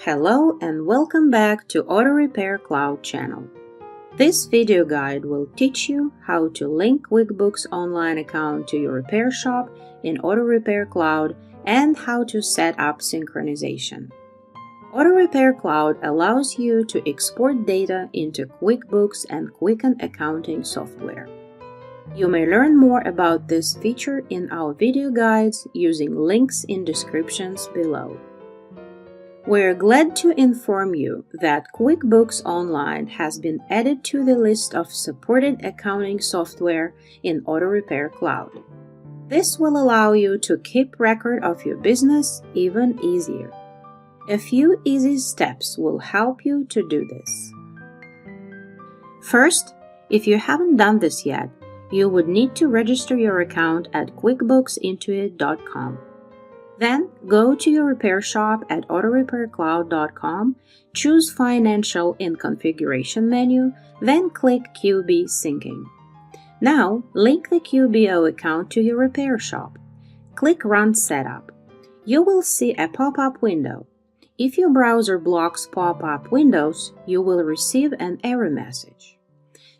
Hello and welcome back to AutoRepair Cloud channel. This video guide will teach you how to link QuickBooks online account to your repair shop in AutoRepair Cloud and how to set up synchronization. AutoRepair Cloud allows you to export data into QuickBooks and Quicken accounting software. You may learn more about this feature in our video guides using links in descriptions below. We're glad to inform you that QuickBooks Online has been added to the list of supported accounting software in AutoRepair Cloud. This will allow you to keep record of your business even easier. A few easy steps will help you to do this. First, if you haven't done this yet, you would need to register your account at QuickBooksIntuit.com. Then, go to your repair shop at AutoRepairCloud.com, choose Financial in Configuration menu, then click QB Syncing. Now, link the QBO account to your repair shop. Click Run Setup. You will see a pop-up window. If your browser blocks pop-up windows, you will receive an error message.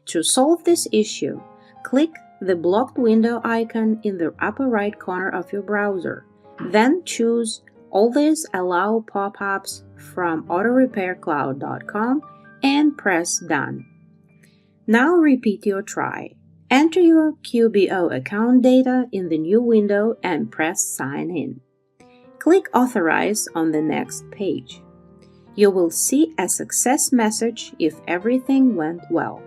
To solve this issue, click the blocked window icon in the upper right corner of your browser. Then choose Always Allow Pop-ups from AutoRepairCloud.com and press Done. Now repeat your try. Enter your QBO account data in the new window and press Sign In. Click Authorize on the next page. You will see a success message if everything went well.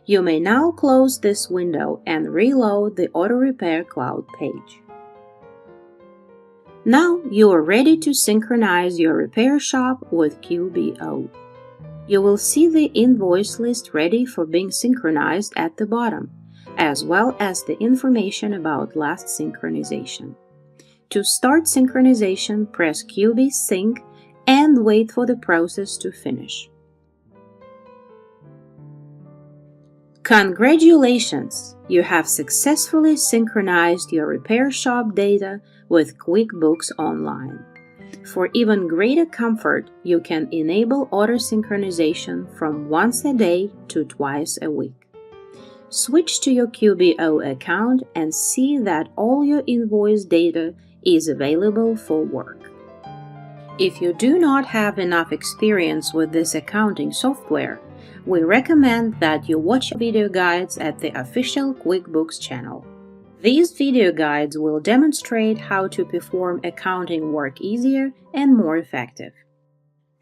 You may now close this window and reload the AutoRepair Cloud page. Now you are ready to synchronize your repair shop with QBO. You will see the invoice list ready for being synchronized at the bottom, as well as the information about last synchronization. To start synchronization, press QB Sync and wait for the process to finish. Congratulations! You have successfully synchronized your repair shop data with QuickBooks Online. For even greater comfort, you can enable auto synchronization from once a day to twice a week. Switch to your QBO account and see that all your invoice data is available for work. If you do not have enough experience with this accounting software, we recommend that you watch video guides at the official QuickBooks channel. These video guides will demonstrate how to perform accounting work easier and more effective.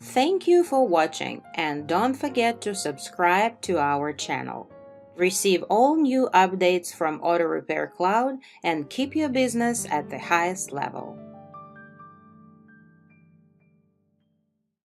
Thank you for watching, and don't forget to subscribe to our channel. Receive all new updates from AutoRepair Cloud and keep your business at the highest level.